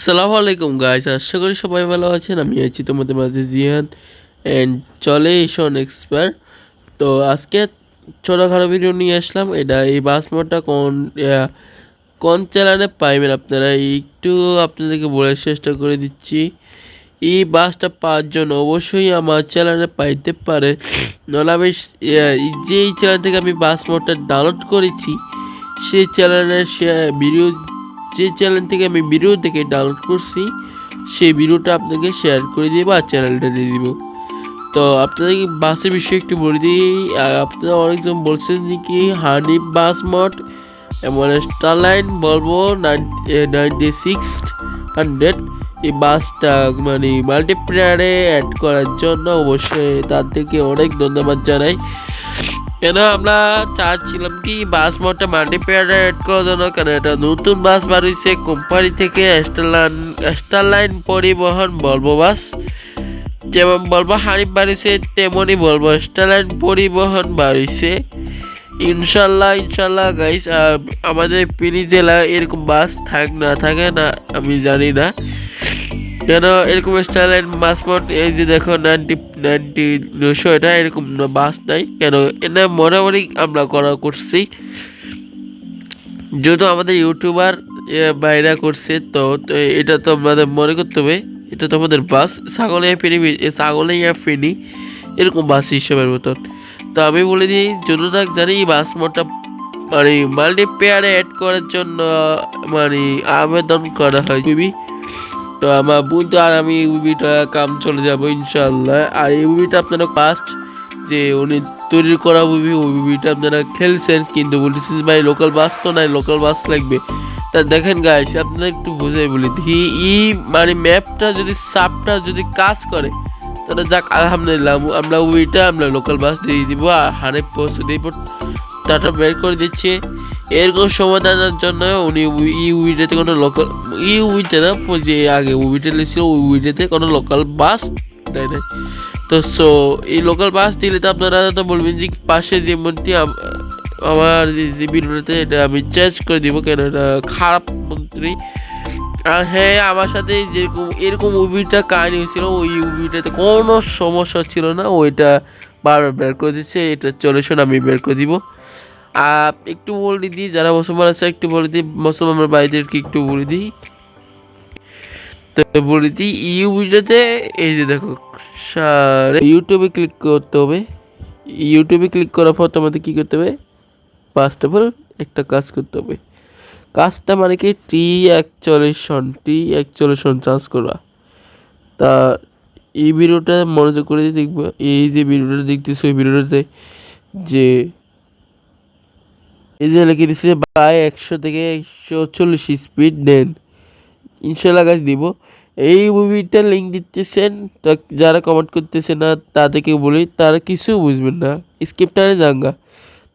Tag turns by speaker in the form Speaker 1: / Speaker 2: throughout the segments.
Speaker 1: সালামু আলাইকুম গাইস, আশা করি সবাই ভালো আছেন। আমি আছি তোমাদের মাঝে জিহান অ্যান্ড চলে এসন এক্সপার্ট। তো আজকে ছোটোখাটো ভিডিও নিয়ে আসলাম। এই বাস মোডটা কোন চ্যানেলে পাইবেন আপনারা একটু আপনাদেরকে বলার চেষ্টা করে দিচ্ছি। এই বাসটা পাওয়ার জন্য অবশ্যই আমার চ্যানেলে পাইতে পারে, নাহলে আমি যেই চ্যানেল থেকে আমি বাস মোডটা ডাউনলোড করেছি সেই চ্যানেলের ভিডিও, যে চ্যানেল থেকে আমি ভিডিও দেখে ডাউনলোড করছি সেই ভিডিওটা আপনাকে শেয়ার করে দিব আর চ্যানেলটা দিয়ে দিব। তো আপনাদেরকে বাসের বিষয়ে একটু বলে দিই। আপনারা অনেকজন বলছেন যে কি হানিফ বাস মোড এমন স্টারলাইন বলবো 9600 এই বাসটা মানে মাল্টিপ্লেয়ারে অ্যাড করার জন্য অবশ্যই তাদেরকে অনেক ধন্যবাদ জানাই। কেন আমরা চাচ্ছিলাম কি বাস মোডটা মাল্টিপ্লেয়ারে অ্যাড করার জন্য, কারণ এটা নতুন বাস বার হয়েছে কোম্পানি থেকে স্টারলাইন পরিবহন বলবো বাস। যেমন বলবো হানিফ বার হয়েছে তেমনই বলবো স্টারলাইন পরিবহন বার হয়েছে। ইনশাল্লাহ গাইস, আমাদের পিনি জেলা এরকম বাস থাকে না আমি জানি না কেন এরকম স্টাইলের বাস মোট। এই যে দেখো 90 এটা এরকম বাস নাই কেন, এটা মোটামুটি আমরা করছি যেহেতু আমাদের ইউটিউবার বাইরা করছে। তো এটা তো আমাদের মনে করতে হবে এটা তো আমাদের বাস ছাগলিয়া ফেনি এরকম বাস হিসেবের মতন। তো আমি বলে দিই যতটা জানি বাস মোটটা মানে মাল্টিপ্লেয়ারে অ্যাড করার জন্য মানে আবেদন করা হয় খুবই। তো আমার বন্ধু আর আমি মুভিটা কাম চলে যাবো ইনশাল্লাহ। আর এই মুভিটা আপনারা ফার্স্ট যে উনি তৈরি করা মুভি, ওই মুভিটা আপনারা খেলছেন কিন্তু বলতেছেন ভাই লোকাল বাস তো নাই, লোকাল বাস লাগবে। তা দেখেন গাইস, আপনারা একটু বুঝাই বলি মানে ম্যাপটা যদি সাপটা যদি কাজ করে তাহলে যাক আলহামদুলিল্লাহ, আমরা মুভিটা আমরা লোকাল বাস দিয়ে দিব আর 100% ডাটা বের করে দিচ্ছে। এরকম সমাধানের জন্য উনি উইটাতে কোনো লোকাল উইটা না, যে আগে উইটা লেছিল ওই উইটাতে কোনো লোকাল বাস দেয় না। তো এই লোকাল বাস দিলে তো আপনারা তো বলবেন যে পাশে যে মন্ত্রী আমার যে ভিডিওতে এটা আমি চেঞ্জ করে দিব কেন এটা খারাপ মন্ত্রী। আর হ্যাঁ, আমার সাথে যেরকম এরকম মুভিটা কাহিনী হয়েছিল ওই মুভিটাতে কোনো সমস্যা ছিল না, ওইটা বারবার বের করে দিচ্ছে। এটা সলিউশন আমি বের করে দিব। একটু বলে দিই যারা মুসলমান আছে একটু বলে দিই, মুসলমান ভাইদেরকে একটু বলে দিই। তো বলে দিই ইউটিউবে এই যে দেখো ইউটিউবে ক্লিক করতে হবে। ইউটিউবে ক্লিক করার পর তোমাদের কী করতে হবে, ফার্স্ট অফ অল একটা কাজ করতে হবে। কাজটা মানে কি টি 41 চার্জ করবা। তা এই ভিডিওটা মনোযোগ করে দেখবো। এই যে ভিডিওটা দেখতেছো এই ভিডিওটাতে যে এই যে লিখে দিচ্ছে বাই 100 থেকে 140 স্পিড নেন, ইনশাল্লাহ গাছ দিব। এই মুভিটার লিঙ্ক দিতেছেন, তো যারা কমেন্ট করতেছে না তাদেরকে বলি তারা কিছু বুঝবেন না, স্ক্রিপ্টারে জাঙ্গা।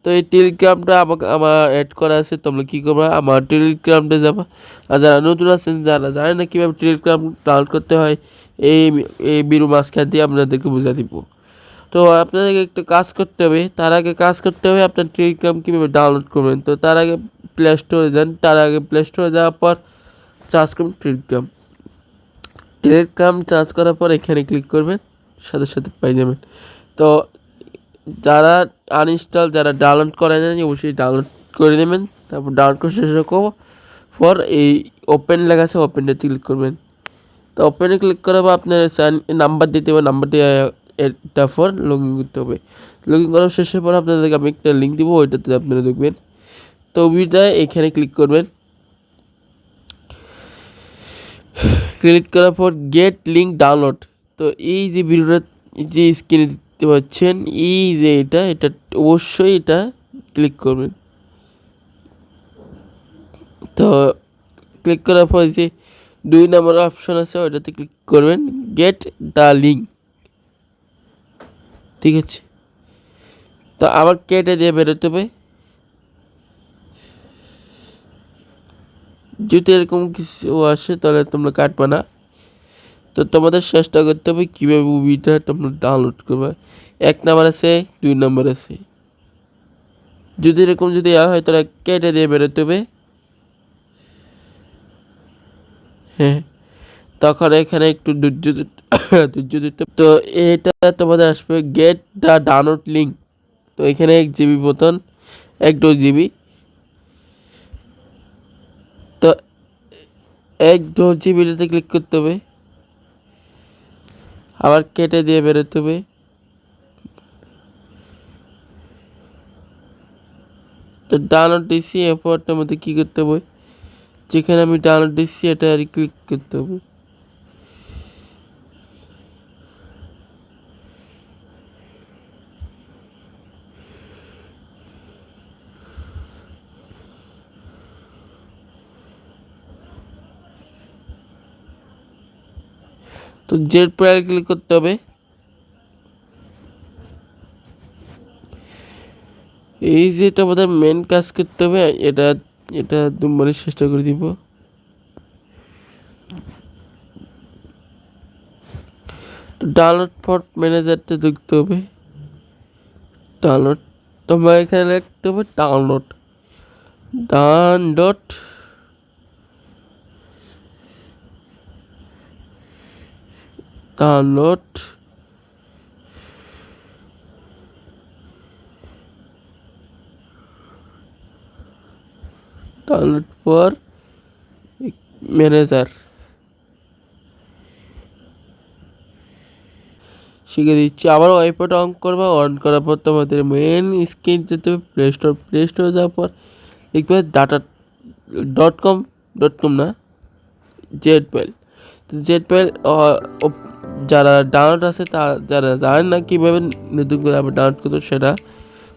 Speaker 1: তো এই টেলিগ্রামটা আমার অ্যাড করা আছে, তোমরা কী করবা আমার টেলিগ্রামটা যাবা। আর যারা নতুন আছেন যারা জানে না কীভাবে টেলিগ্রাম ডাউনলোড করতে হয় এই এই বিরু মাঝখান দিয়ে আপনাদেরকে বুঝা দিব। তো আপনাদেরকে একটা কাজ করতে হবে, তার আগে কাজ করতে হবে আপনার টেলিগ্রাম কীভাবে ডাউনলোড করবেন। তো তার আগে প্লে স্টোরে যান, তার আগে প্লে স্টোরে যাওয়ার পর চার্জ করুন টেলিগ্রাম চার্জ করার পর এখানে ক্লিক করবেন, সাথে সাথে পেয়ে যাবেন। তো যারা আনইনস্টল যারা ডাউনলোড করে নেন অবশ্যই ডাউনলোড করে নেবেন। তারপর ডাউনলোড করে শেষ পর এই ওপেন লেখা আছে ওপেনটাতে ক্লিক করবেন। তো ওপেনে ক্লিক করার পর আপনার নাম্বার দিতে হবে, নাম্বারটি এটা পর লগ ইন করতে হবে। লগ ইন করার শেষের পর আপনাদেরকে আমি একটা লিঙ্ক দিব, ওইটাতে আপনারা দেখবেন। তো ওইটা এখানে ক্লিক করবেন। ক্লিক করার পর গেট লিঙ্ক ডাউনলোড। তো এই যে ভিডিওটা যে স্ক্রিনে দেখতে পাচ্ছেন এই যে এটা অবশ্যই এটা ক্লিক করবেন। তো ক্লিক করার পর যে 2 নম্বর অপশন আছে ওইটাতে ক্লিক করবেন, গেট দ্য লিঙ্ক। ঠিক আছে, তো আবার কেটে দিয়ে বেরোতে হবে। যদি এরকম কিছু আসে তাহলে তোমরা কাটবে না। তো তোমাদের চেষ্টা করতে হবে কীভাবে মুভিটা তোমরা ডাউনলোড করবে। 1 নাম্বার আছে 2 নাম্বার আছে, যদি এরকম যদি হয় তাহলে কেটে দিয়ে বেরোতে হবে। হ্যাঁ, তখন এখানে একটু ধৈর্য দিতে। তো এটা তোমাদের আসবে গেট দ্য ডাউনলোড লিঙ্ক। তো এখানে 1 GB মতন, 1-2 GB। তো 1-2 GBতে ক্লিক করতে হবে, আবার কেটে দিয়ে বেরোতে হবে। তো ডাউনলোড দিচ্ছি, এরপরটার মধ্যে কী করতে হবে, যেখানে আমি ডাউনলোড দিচ্ছি এটা আর ক্লিক করতে হবে। তো জেড প্লেয়ার ক্লিক করতে হবে। এই যে এটা আমাদের মেন কাজ করতে হবে, এটা এটা দুবারের চেষ্টা করে দিব। ডাউনলোড ফর ম্যানেজারটা দেখতে হবে, ডাউনলোড। তোমরা এখানে লিখতে হবে download, download, download. Download for manager শিখে দিচ্ছি। আবার ওয়াইফাইটা অন করবা, অন করার পর তোমাদের মেন স্ক্রিন যেতে হবে প্লে স্টোরে যাওয়ার পর দেখবে data.com না, জেডপেল। তো জেডপেল যারা ডাউনলোড আছে তা যারা জানেন না কীভাবে নতুন করে আবার ডাউনলোড করতে সেটা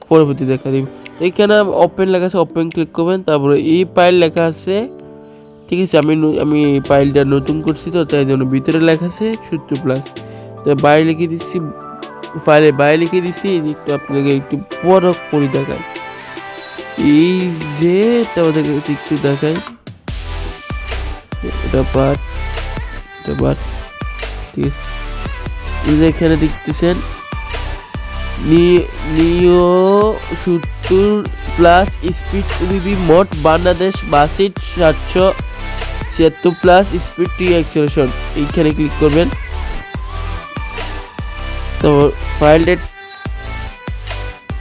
Speaker 1: পরবর্তী দেখা দিব। এখানে ওপেন লেখা আছে, ওপেন ক্লিক করবেন। তারপরে এই ফাইল লেখা আছে, ঠিক আছে। আমি ফাইলটা নতুন করছি তো তাই জন্য ভিতরে লেখা আছে 70+। তো বাইরে লিখে দিচ্ছি, ফাইলে বাইরে লিখে দিচ্ছি। একটু আপনাকে একটু বড় করে দেখায়, এই যে আমাদেরকে একটু দেখায়, এটা পার্ট, এটা পার্ট, ঠিক আছে। এই যে এখানে দেখতেছেন neo 70+ speed OBB mode Bangladesh 776+ speed T acceleration, এইখানে ক্লিক করবেন। তো ফাইলটা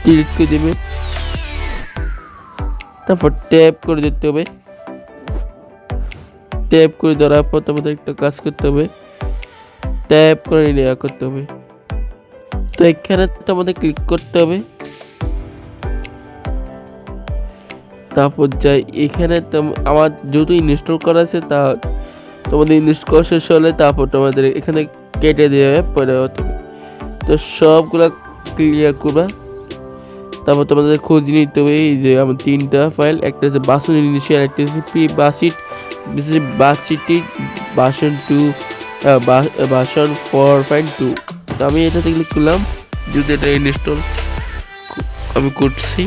Speaker 1: ডিলিট করে দেবেন, তারপর ট্যাপ করে দিতে হবে। ট্যাপ করে দেওয়ার পর তোমাদের একটা কাজ করতে হবে, ট্যাপ করে নেওয়া করতে হবে। তো এখানে তোমাদের ক্লিক করতে হবে, তারপর যাই এখানে আমার যেহেতু ইনস্টল করা আছে তা তোমাদের ইনস্টল করা শেষ হলে তারপর তোমাদের এখানে কেটে দেওয়া পরে হতে হবে। তো সবগুলা ক্লিয়ার করবা, তারপর তোমাদের খোঁজ নিতে হবে। এই যে আমার 3টা ফাইল, একটা হচ্ছে বাসন ইনিশিয়াল, একটা হচ্ছে বাসিটি ভার্সন 2, ভার্সন 4.2। তো আমি এটাতে ক্লিক করলাম, যদি এটা ইনস্টল আমি করছি।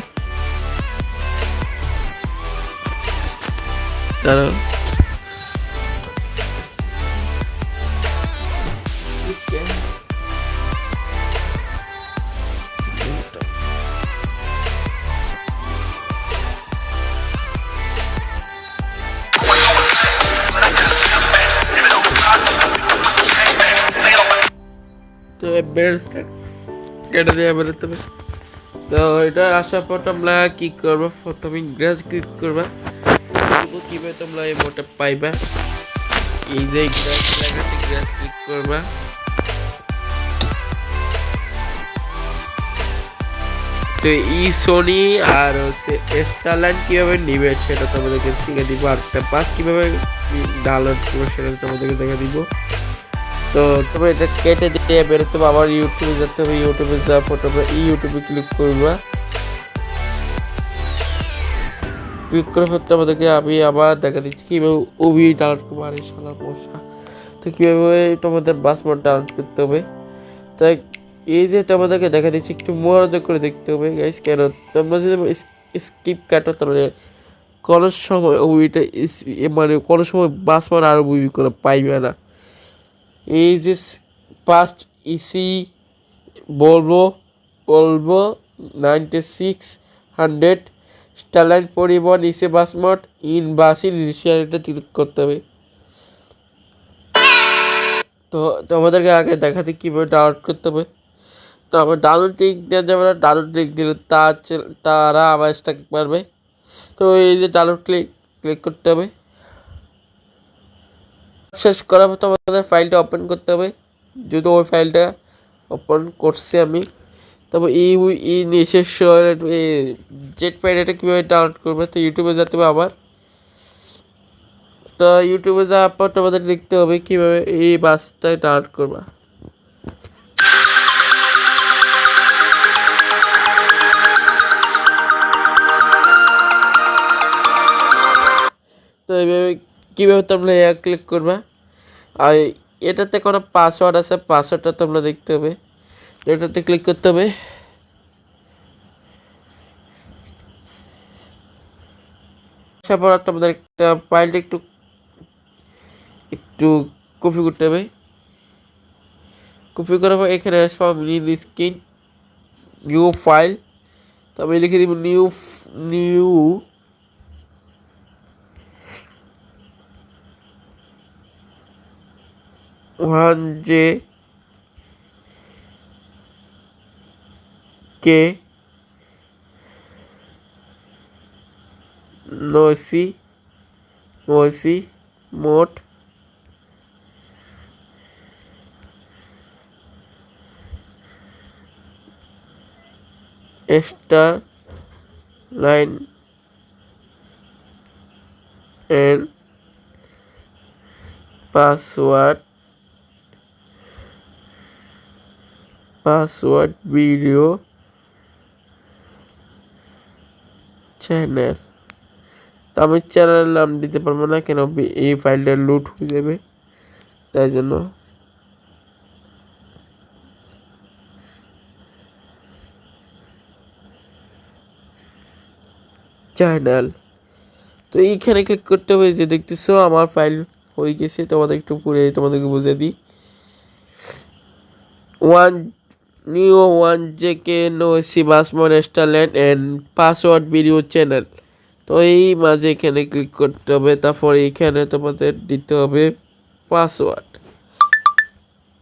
Speaker 1: তারা তো কেটে দিয়ে বেরোতে হবে। তো এটা আসার পর তোমরা কি করবো, প্রথমে গ্রাস ক্লিক করবা। কিভাবে তোমরা এই মোডটা পাইবা, এই যে গ্রাস ক্লিক করবা। তো ই সোনি আর হচ্ছে স্টারলাইট কিভাবে নিবে সেটা তোমাদেরকে শিখে দিব, আর পাস কিভাবে ডাউনলোড করবে সেটা তোমাদেরকে দেখে দিব। তো তোমরা এটা কেটে দিয়ে বেরোতে হবে, আবার ইউটিউবে যেতে হবে। ইউটিউবে যাওয়ার পর তোমরা ইউটিউবে ক্লিক করবা। ক্লিক করার পর তোমাদেরকে আমি আবার দেখা দিচ্ছি কীভাবে ওবি ডাউনলোড করবো। আর শালা মশা, তো কীভাবে তোমাদের বাস মোড ডাউনলোড করতে হবে। তাই এই যে তোমাদেরকে দেখা দিচ্ছি, একটু মনোযোগ করে দেখতে হবে গাইস, কেন তোমরা যদি স্কিপ কাটো তাহলে কোনো সময় ওবিটা মানে কোনো সময় বাস মোড আর ওবি করে পাইবে না। এই যে পাস্ট ইসি বলবো 9600 স্টারলাইট পরিবহন ইসে বাস মোড ইন বাসির ইনিশিয়ালটা ক্লিক করতে হবে। তো তোমাদেরকে আগে দেখাতে কীভাবে ডাউনলোড করতে হবে। তো আমার ডাউনলোড লিঙ্ক দেওয়া যাবে না, ডাউনলোড লিঙ্ক দিলে তারা আমার স্টাক পারবে। তো এই যে ডাউনলোড ক্লিক করতে হবে। শেষ করার পর তোমাদের ফাইলটা ওপেন করতে হবে। যদি ওই ফাইলটা ওপেন করছি আমি, তবে এই নিজস্ব জেট প্যাড এটা কীভাবে ডাউনলোড করবে, তো ইউটিউবে যেতে হবে আবার। তো ইউটিউবে যাওয়ার পর তোমাদের লিখতে হবে কীভাবে এই বাসটা ডাউনলোড করবা। তো এইভাবে কীভাবে তোমরা ক্লিক করবা। আর এটাতে কোনো পাসওয়ার্ড আছে, পাসওয়ার্ডটা তোমরা দেখতে হবে। এটাতে ক্লিক করতে হবে। আসার পর তোমাদের একটা ফাইলটা একটু কপি করতে হবে। কপি করার পর এখানে আসবো নিউ স্ক্রিন, নিউ ফাইল। তো আমি লিখে দিব নিউ 1JK নয়সি মোট star line and password video channel. তো আমি চ্যানেলের নাম দিতে পারবো না, কেন এই ফাইলটা লুট হয়ে যাবে, তাই জন্য। চ্যানেল, তো এইখানে ক্লিক করতে হবে। যে দেখতেছো আমার ফাইল হয়ে গেছে, তোমাদেরকে বুঝিয়ে দিই। নিউ 1JK নয়সি বাসমন Starland and password video channel. তো এই মাঝে এখানে ক্লিক করতে হবে। তারপর এইখানে তোমাদের দিতে হবে পাসওয়ার্ড।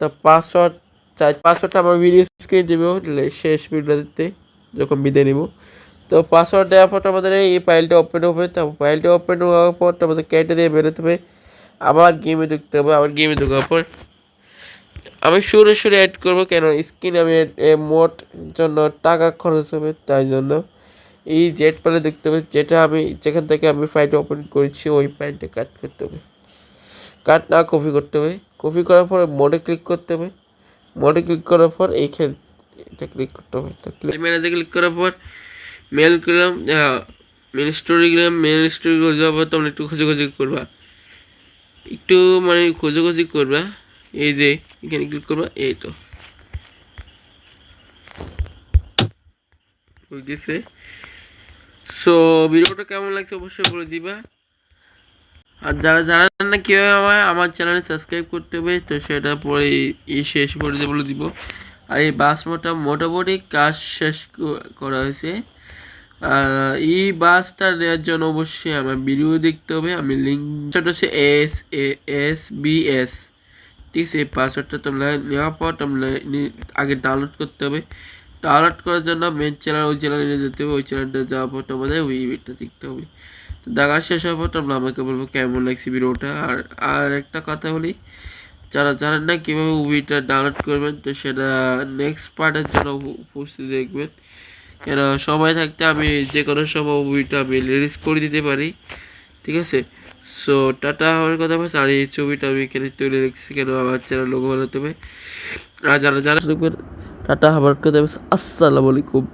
Speaker 1: তো পাসওয়ার্ডটা আমার ভিডিও স্ক্রিন দেবো শেষ ভিডিওতে যখন বিদায় নিব। তো পাসওয়ার্ড দেওয়ার পর আমাদের এই ফাইলটা ওপেন হবে। তো ফাইলটা ওপেন হওয়ার পর আমাদের কেটে দিয়ে বেরোতে হবে, আবার গেমে ঢুকতে হবে। আবার গেমে ঢোকার পর আমি সরে অ্যাড করবো, কেন স্ক্রিন আমি মোট জন্য টাকা খরচ হবে, তাই জন্য এই জেট প্যাডে দেখতে হবে। যেখান থেকে আমি ফাইলটা ওপেন করেছি ওই ফাইলটা কাট করতে হবে, কাট না কপি করতে হবে। কপি করার পর মোডে ক্লিক করতে হবে। মোডে ক্লিক করার পর এইখানে এটা ক্লিক করতে হবে। তো ম্যানেজে ক্লিক করার পর মেল করলাম, মেন স্টোরি গেলাম। মেন স্টোরি যাওয়ার পর তোমরা একটু খোঁজাখুঁজি করবা, একটু মানে খোঁজাখুঁজি করবা। এই যে এখানে ক্লিক করবা, এই তো হয়ে গেছে। সো ভিডিওটা কেমন লাগছে অবশ্যই বলে দিবা। আর যারা জানেন না কীভাবে আমার চ্যানেলে সাবস্ক্রাইব করতে হবে, তো সেটা পরে শেষ পর্যায়ে বলে দিব। আর এই বাসমোটা মোটামুটি কাজ শেষ করা হয়েছে। এই বাসটা নেওয়ার জন্য অবশ্যই আমার ভিডিও দেখতে হবে। আমি লিঙ্ক হচ্ছে SASBS, ঠিক আছে। এই পাসওয়ার্ডটা তোমরা নেওয়ার পর তোমরা আগে ডাউনলোড করতে হবে। ডাউনলোড করার জন্য মেন চ্যানেল ওই চ্যানেলে যেতে হবে। ওই চ্যানেলটা যাওয়ার পর তোমাদের ওই ভিডিওটা দেখতে হবে। তো দেখার শেষ হওয়ার পর তোমরা আমাকে বলবো কেমন লাগছে ভিডিওটা। আর একটা কথা বলি, যারা জানেন না কীভাবে মুভিটা ডাউনলোড করবেন, তো সেটা নেক্সট পার্টের জন্য উপস্থিত দেখবেন। কেন সময় থাকতে আমি যে কোনো সময় মুভিটা আমি রিলিজ করে দিতে পারি, ঠিক আছে। সো টাটা হওয়ার কথা বলছে। আর এই ছবিটা আমি এখানে তুলে রেখেছি, কেন আমার চ্যানেল লোক বানাতে হবে। আর যারা দেখবেন টাটা হওয়ার কথা বলছে। আসসালামু আলাইকুম।